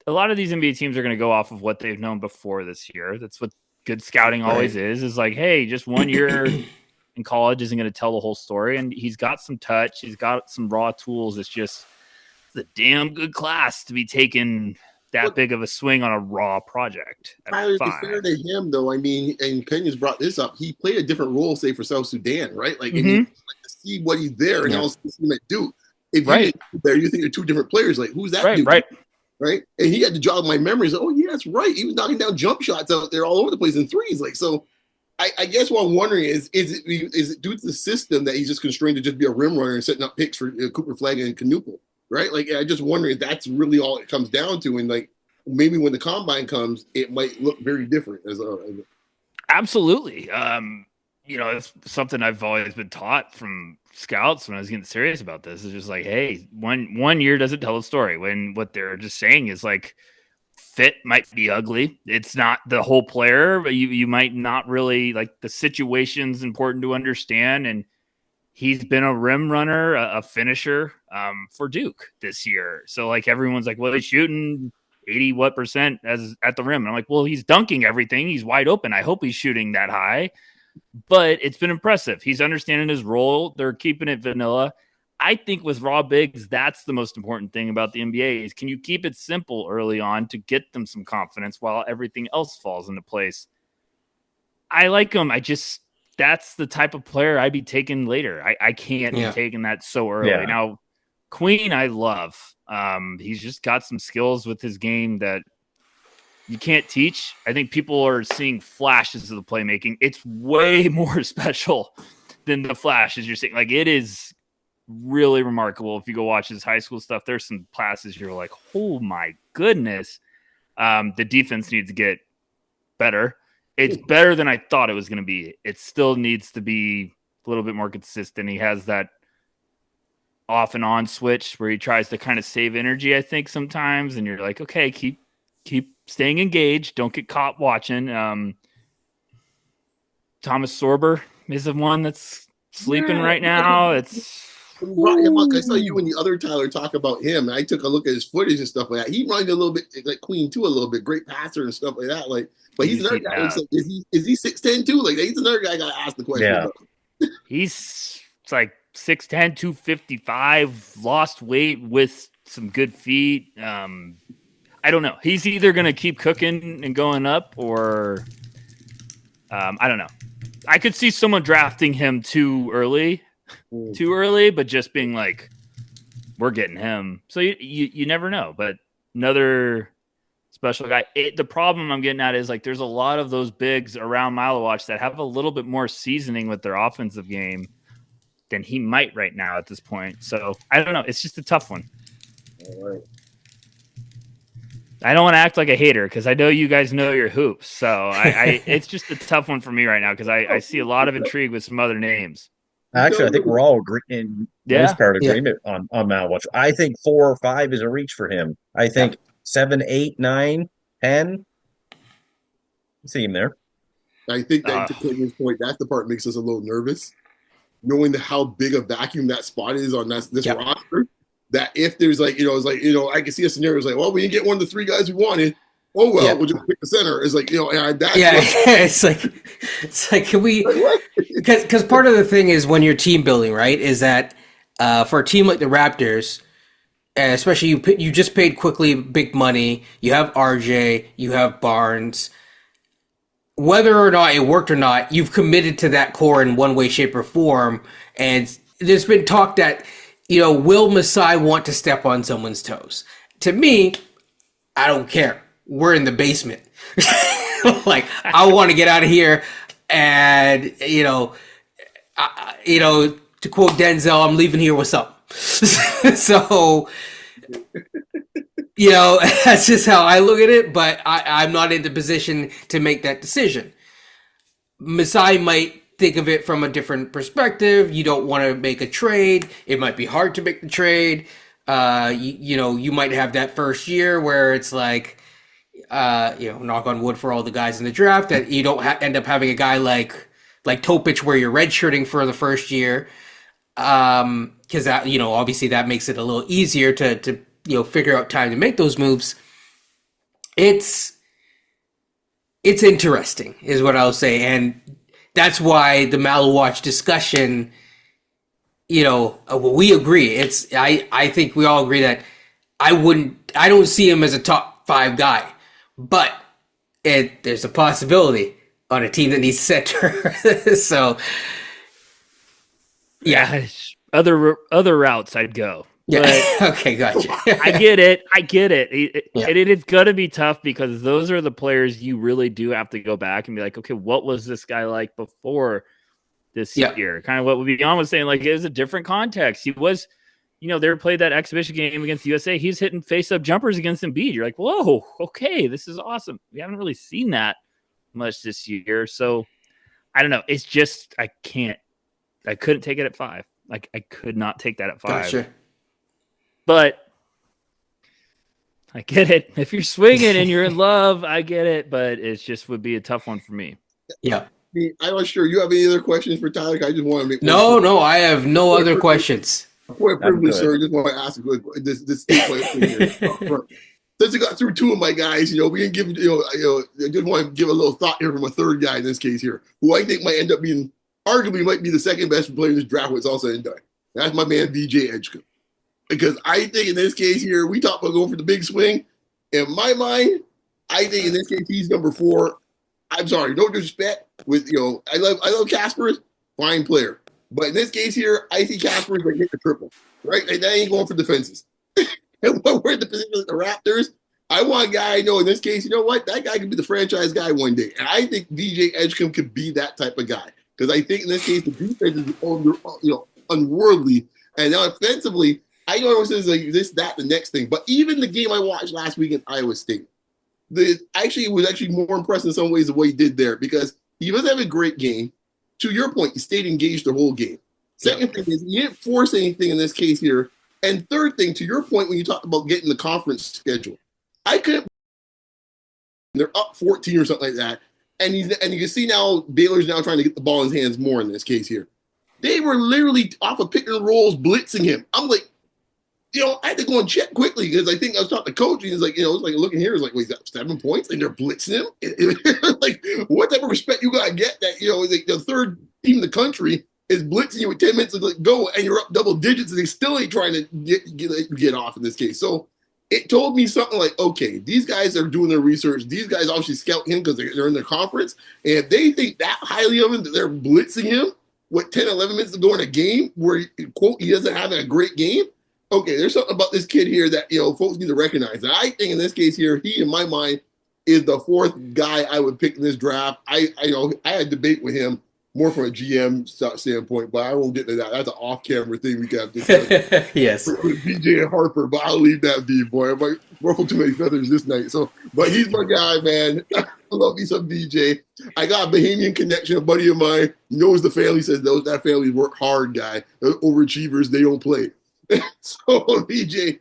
a lot of these NBA teams are going to go off of what they've known before this year. That's what good scouting always is like, hey, just 1 year in college isn't going to tell the whole story. And he's got some touch. He's got some raw tools. It's a damn good class to be taking that big of a swing on a raw project. Tyler, to be fair to him, though, I mean, and Pena's brought this up, he played a different role, say, for South Sudan, right? Like, and you to see what he's there and also see him at Duke. If you didn't there, you think they're two different players. Like, who's that dude? Right? And he had to jog my memories. Oh, yeah, that's right. He was knocking down jump shots out there all over the place in threes. Like, so I guess what I'm wondering is it due to the system that he's just constrained to just be a rim runner and setting up picks for Cooper Flagg and Knuppel, right? Like, I just wonder if that's really all it comes down to. And, like, maybe when the combine comes, it might look very different. Absolutely. It's something I've always been taught from scouts when I was getting serious about this. It's just like, hey, one year doesn't tell a story. When what they're just saying is like, fit might be ugly. It's not the whole player, but you might not really like the situation's important to understand. And he's been a rim runner, a finisher for Duke this year. So like everyone's like, well, he's shooting 80% as at the rim. And I'm like, well, he's dunking everything. He's wide open. I hope he's shooting that high. But it's been impressive. He's understanding his role. They're keeping it vanilla. I think with raw bigs, that's the most important thing about the NBA is can you keep it simple early on to get them some confidence while everything else falls into place? I like him. That's the type of player I'd be taking later. I can't be taking that so early. Yeah. Now, Queen, I love. He's just got some skills with his game that you can't teach. I think people are seeing flashes of the playmaking. It's way more special than the flashes you're seeing. Like, it is really remarkable. If you go watch his high school stuff, there's some passes you're like, oh my goodness. The defense needs to get better. It's better than I thought it was going to be. It still needs to be a little bit more consistent. He has that off and on switch where he tries to kind of save energy, I think, sometimes. And you're like, okay, keep staying engaged. Don't get caught watching. Thomas Sorber is the one that's sleeping right now. It's I saw you and the other Tyler talk about him. I took a look at his footage and stuff like that. He runs a little bit like Queen too, a little bit. Great passer and stuff like that. Like, but he's another guy. Like, is he 6'10" too? Like, he's another guy I got to ask the question. Yeah, it's like 6'10", 255. Lost weight with some good feet. I don't know. He's either going to keep cooking and going up or I don't know. I could see someone drafting him too early, but just being like, we're getting him. So you never know. But another special guy. The problem I'm getting at is like there's a lot of those bigs around Maluach that have a little bit more seasoning with their offensive game than he might right now at this point. So I don't know. It's just a tough one. All right. I don't want to act like a hater because I know you guys know your hoops. So it's just a tough one for me right now because I see a lot of intrigue with some other names. Actually, I think we're all in most part agreement on Maluach. I think 4 or 5 is a reach for him. I think 7, 8, 9, 10. See him there. I think that to Clayton's point, that's the part that makes us a little nervous, knowing how big a vacuum that spot is on this roster. That if there's like, I can see a scenario it's like, well, we didn't get one of the 3 guys we wanted. Oh, well, we'll just pick the center. It's like, it's like, can we, because part of the thing is when you're team building, right, is that for a team like the Raptors, especially you just paid quickly big money, you have RJ, you have Barnes, whether or not it worked or not, you've committed to that core in one way, shape, or form. And there's been talk that, will Masai want to step on someone's toes? To me, I don't care. We're in the basement. Like, I want to get out of here. And, to quote Denzel, I'm leaving here with something. So, that's just how I look at it. But I'm not in the position to make that decision. Masai might think of it from a different perspective. You don't want to make a trade. It might be hard to make the trade. You might have that first year where it's like, knock on wood for all the guys in the draft, that you don't end up having a guy like Topic where you're redshirting for the first year. Because that, obviously that makes it a little easier to figure out time to make those moves. It's it's interesting, is what I'll say, and that's why the Maluach discussion. We agree. I think we all agree that I don't see him as a top 5 guy, but there's a possibility on a team that needs center. So, yeah. Other routes I'd go. Yeah. Okay, gotcha. I get it. Yeah. It's going to be tough because those are the players you really do have to go back and be like, okay, what was this guy like before this year? Kind of what Beyond was saying, like, it was a different context. He was, they played that exhibition game against USA. He's hitting face-up jumpers against Embiid. You're like, whoa, okay, this is awesome. We haven't really seen that much this year. So, I don't know. It's just, I couldn't take it at 5. Like, I could not take that at 5. Gotcha. But I get it. If you're swinging and you're in love, I get it. But it just would be a tough one for me. Yeah. I'm not sure. You have any other questions for Tyler? I just want to make No, I have no other questions. For a privilege, sir. Just want to ask this statement. Since you got through 2 of my guys, we can give I just want to give a little thought here from a third guy in this case here, who I think might end up being arguably might be the second best player in this draft when it's all said and done. That's my man VJ Edgecombe. Because I think in this case here, we talk about going for the big swing. In my mind, I think in this case he's number 4. I'm sorry, no disrespect. I love Casper's, fine player. But in this case here, I see Casper's like hit the triple, right? And that ain't going for defenses. And when we're in the position with the Raptors, I want a guy I know in this case, you know what? That guy could be the franchise guy one day. And I think VJ Edgecombe could be that type of guy. Because I think in this case, the defense is unworldly. And now offensively, I know everyone says like this, that, the next thing. But even the game I watched last week in Iowa State, it was actually more impressive in some ways the way he did there because he was having a great game. To your point, he stayed engaged the whole game. Second thing is he didn't force anything in this case here. And third thing, to your point when you talked about getting the conference schedule, I couldn't. They're up 14 or something like that, and you can see now Baylor's now trying to get the ball in his hands more in this case here. They were literally off of pick and rolls blitzing him. I'm like, I had to go and check quickly because I think I was talking to coach and he's like, it's like looking here is like, wait, is that 7 points? And they're blitzing him. Like, what type of respect you gotta get that like the third team in the country is blitzing you with 10 minutes to go and you're up double digits and they still ain't trying to get off in this case. So it told me something like, okay, these guys are doing their research. These guys obviously scout him because they're in their conference. And if they think that highly of him that they're blitzing him with 10, 11 minutes to go in a game where, quote, he doesn't have a great game, okay, there's something about this kid here that, folks need to recognize. And I think in this case here, he, in my mind, is the 4th guy I would pick in this draft. I had a debate with him more from a GM standpoint, but I won't get to that. That's an off-camera thing we got to discuss. Yes. With BJ and Harper, but I'll leave that be, boy. I might ruffle too many feathers this night. So, but he's my guy, man. I love me some BJ. I got a Bahamian connection. A buddy of mine knows the family, says that family work hard, guy. They're overachievers. They don't play. So BJ,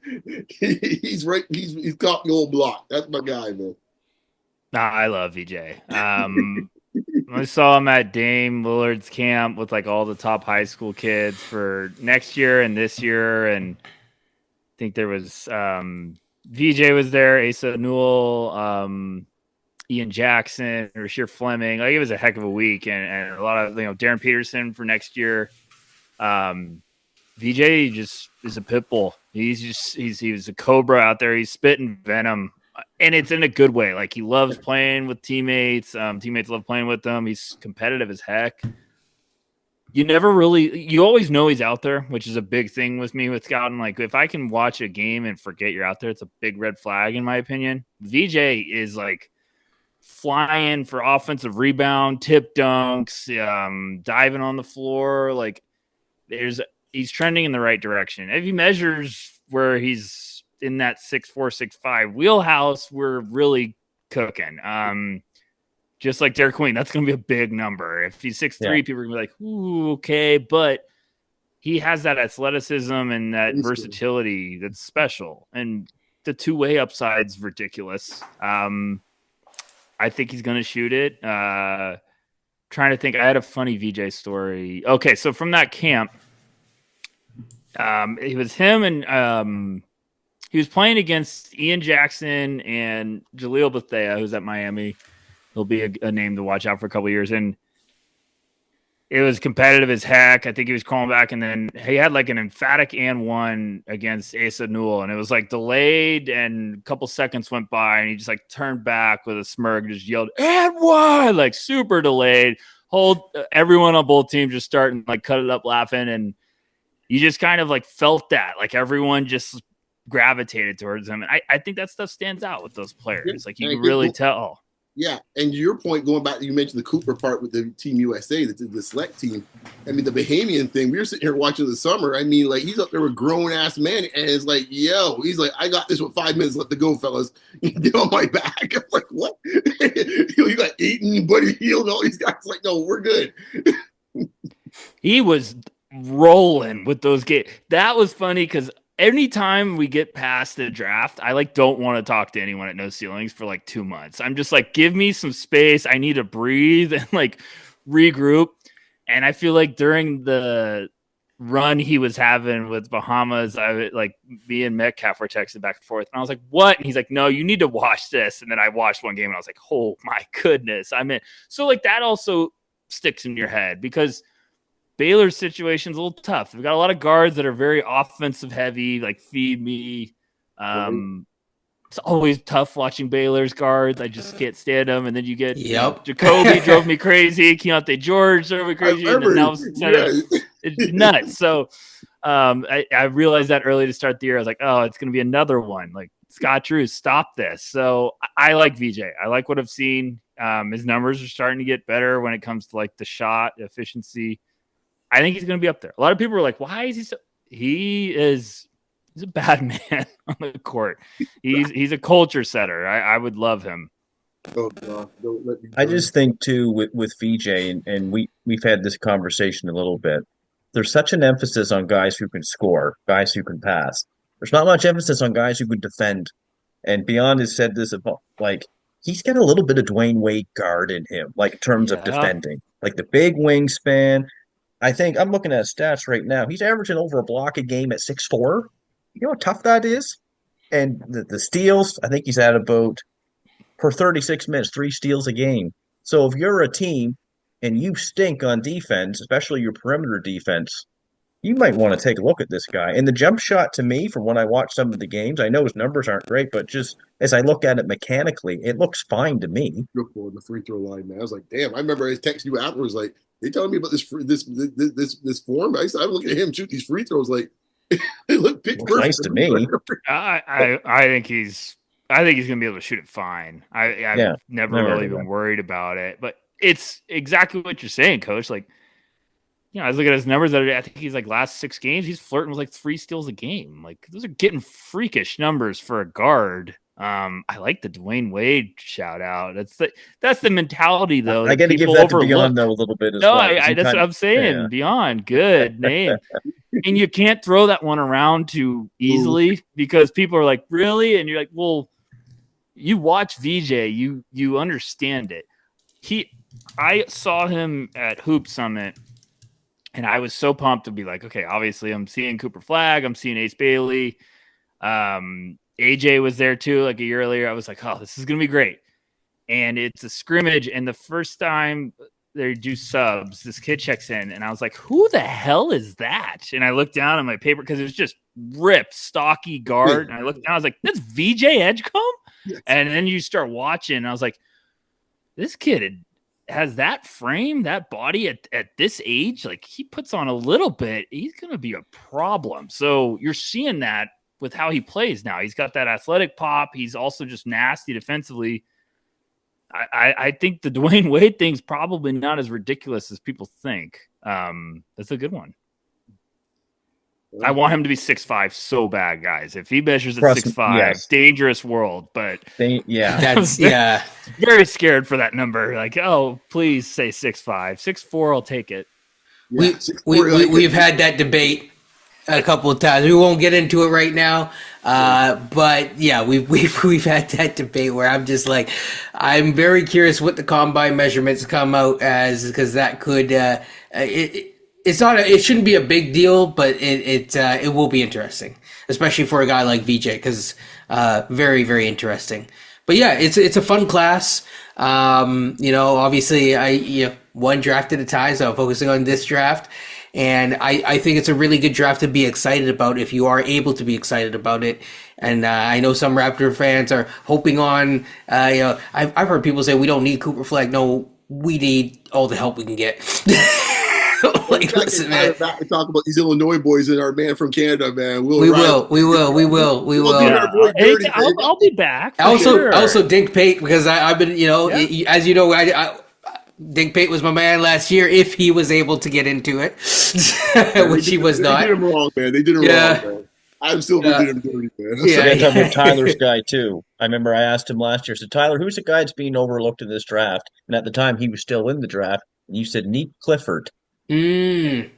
he's right. He's caught the old block. That's my guy, man. Nah, I love VJ. I saw him at Dame Lillard's camp with like all the top high school kids for next year and this year, and I think there was VJ was there, Asa Newell, Ian Jackson, Rasheer Fleming. Like it was a heck of a week, and a lot of Darren Peterson for next year. VJ just is a pit bull. He's a cobra out there. He's spitting venom, and it's in a good way. Like he loves playing with teammates. Teammates love playing with him. He's competitive as heck. You always know he's out there, which is a big thing with me with scouting. Like if I can watch a game and forget you're out there, it's a big red flag in my opinion. VJ is like flying for offensive rebound, tip dunks, diving on the floor. Like he's trending in the right direction. If he measures where he's in that 6'4", 6'5" wheelhouse, we're really cooking. Just like Derik Queen, that's going to be a big number. If he's 6'3", people are going to be like, ooh, okay. But he has that athleticism and that versatility that's special. And the two-way upside's ridiculous. I think he's going to shoot it. Trying to think. I had a funny VJ story. Okay, so from that camp, it was him and he was playing against Ian Jackson and Jaleel Bethea, who's at Miami. he'll be a name to watch out for a couple of years. And it was competitive as heck. I think he was calling back, and then he had like an emphatic and one against Asa Newell, and it was like delayed, and a couple seconds went by, and he just like turned back with a smirk, and just yelled and one, like super delayed. Everyone on both teams just starting like cut it up laughing, and you just kind of like felt that, like everyone just gravitated towards him, and I think that stuff stands out with those players. Like you can really tell. Yeah, and your point, going back, you mentioned the Cooper part with the Team USA, the select team. I mean, the Bahamian thing, we were sitting here watching the summer. I mean, like, he's up there with grown-ass men, and it's like, yo, he's like, I got this with 5 minutes left to go, fellas. Get on my back. I'm like, what? You got Ayton, Buddy Hield, all these guys. Like, no, we're good. He was rolling with those games. That was funny because anytime we get past the draft, I like don't want to talk to anyone at NoCeilings for like 2 months. I'm just like, give me some space. I need to breathe and like regroup. And I feel like during the run he was having with Bahamas, me and Metcalf were texting back and forth. And I was like, what? And he's like, no, you need to watch this. And then I watched one game and I was like, oh my goodness. So like that also sticks in your head because Baylor's situation's a little tough. We've got a lot of guards that are very offensive heavy, like feed me. It's always tough watching Baylor's guards. I just can't stand them. And then you get Jacoby drove me crazy. Keontae George drove me crazy. It's nuts. So I realized that early to start the year. I was like, oh, it's going to be another one. Like, Scott Drew, stop this. So I like VJ. I like what I've seen. His numbers are starting to get better when it comes to like the shot efficiency. I think he's going to be up there. A lot of people are like, why is he so? He's a bad man on the court. He's a culture setter. I would love him. Oh, God, don't let me I just think too with VJ, and we've had this conversation a little bit. There's such an emphasis on guys who can score, guys who can pass. There's not much emphasis on guys who can defend. And Beyond has said this about, like, he's got a little bit of Dwayne Wade guard in him, like in terms of defending, like the big wingspan. I think I'm looking at his stats right now. He's averaging over a block a game at 6'4". You know how tough that is? And the steals, I think he's at about, per 36 minutes, 3 steals a game. So if you're a team and you stink on defense, especially your perimeter defense, you might want to take a look at this guy. And the jump shot, to me, from when I watch some of the games, I know his numbers aren't great, but just as I look at it mechanically, it looks fine to me. For the free throw line, man. I was like, damn. I remember I texted you afterwards, like, they telling me about this form. I look at him shoot these free throws, like, it looked pitch perfect. Nice to me. I think he's going to be able to shoot it fine. I've never really been worried about it, but it's exactly what you're saying, Coach. Like, I was looking at his numbers. I think he's like last 6 games, he's flirting with like 3 steals a game. Like, those are getting freakish numbers for a guard. I like the Dwayne Wade shout out. That's the mentality though. I got to give that to Beyond though a little bit as well. That's what I'm saying. Yeah. Beyond, good name. And you can't throw that one around too easily because people are like, really? And you're like, well, you watch VJ, you understand it. I saw him at Hoop Summit. And I was so pumped to be like, okay, obviously I'm seeing Cooper Flagg. I'm seeing Ace Bailey. AJ was there too, like a year earlier. I was like, oh, this is going to be great. And it's a scrimmage. And the first time they do subs, this kid checks in. And I was like, who the hell is that? And I looked down at my paper because it was just ripped, stocky guard. And I looked down, I was like, that's VJ Edgecombe? Yes. And then you start watching. And I was like, this kid has that frame, that body at this age. Like, he puts on a little bit, he's going to be a problem. So you're seeing that with how he plays now. He's got that athletic pop. He's also just nasty defensively. I think the Dwayne Wade thing's probably not as ridiculous as people think. That's a good one. I want him to be 6'5" so bad, guys. If he measures at 6'5", yes. Dangerous world. But that's very scared for that number. Like, oh, please say 6'5", 6'4", I'll take it. Yeah. We've had that debate a couple of times. We won't get into it right now, but yeah, we've had that debate where I'm just like, I'm very curious what the combine measurements come out as, because that could it shouldn't be a big deal, but it will be interesting, especially for a guy like VJ, because very, very interesting. But yeah, it's a fun class. Obviously one draft at a time, so I'm focusing on this draft. And I think it's a really good draft to be excited about if you are able to be excited about it. And I know some Raptor fans are hoping on, I've heard people say we don't need Cooper Flagg. No, we need all the help we can get. Listen, man. Back to talk about these Illinois boys and our man from Canada, man. We will. Yeah. I'll be back. Also, Dink Pate, because I've been, as you know, Dink Pate was my man last year if he was able to get into it, which he was not. They did him wrong, man. They did him wrong, man. I'm still did him dirty, man. Yeah, talking about Tyler's guy too. I remember I asked him last year. I said, Tyler, who's the guy that's being overlooked in this draft? And at the time, he was still in the draft. And you said Neek Clifford. And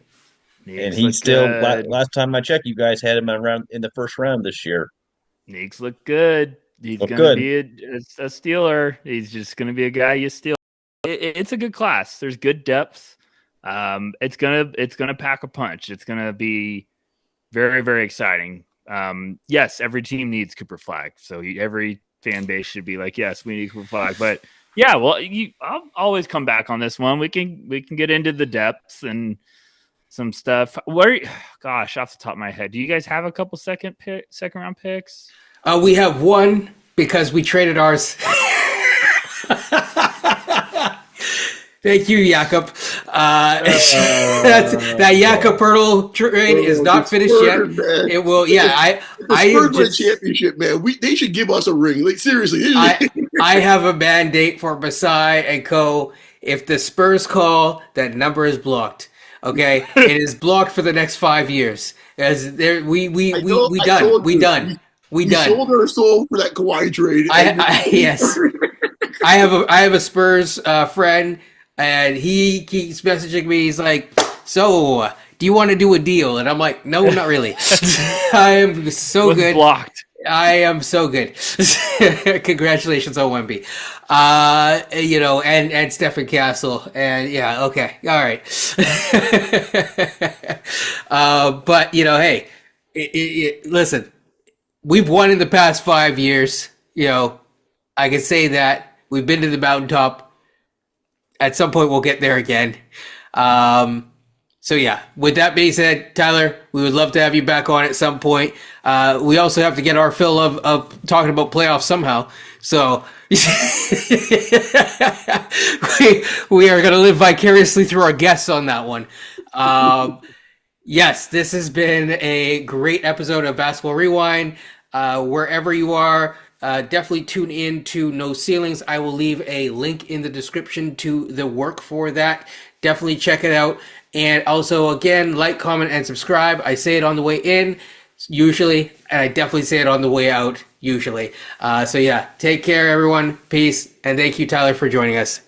he's still. Last time I checked, you guys had him around in the first round this year. Neek's look good. He's going to be a stealer. He's just going to be a guy you steal. It's a good class. There's good depth. It's gonna pack a punch. It's gonna be very, very exciting. Yes, every team needs Cooper Flagg, so every fan base should be like, yes, we need Cooper Flagg. But yeah, well, I'll always come back on this one. We can get into the depths and some stuff. Gosh, off the top of my head, do you guys have a couple second round picks? We have one because we traded ours. Thank you, Jakob. That Jakob Pertl trade is not finished yet. Man. It will. Yeah, I Spurs win championship, man. They should give us a ring. Like seriously, I have a mandate for Masai and Co. If the Spurs call, that number is blocked. Okay, it is blocked for the next 5 years. As there, we done. We done. Sold our soul for that Kawhi trade. Yes. I have a Spurs friend. And he keeps messaging me. He's like, so, do you want to do a deal? And I'm like, no, not really. I am so good. Blocked. I am so good. Congratulations on Wemby. And Stephen Castle. And yeah, okay. All right. But, hey, listen, we've won in the past 5 years. I can say that. We've been to the mountaintop. At some point, we'll get there again. So, yeah, with that being said, Tyler, we would love to have you back on at some point. We also have to get our fill of talking about playoffs somehow. So, we are going to live vicariously through our guests on that one. Yes, this has been a great episode of Basketball Rewind. Wherever you are, definitely tune in to NoCeilings. I will leave a link in the description to the work for that. Definitely check it out. And also, again, like, comment, and subscribe. I say it on the way in, usually, and I definitely say it on the way out, usually. So, yeah, take care, everyone. Peace. And thank you, Tyler, for joining us.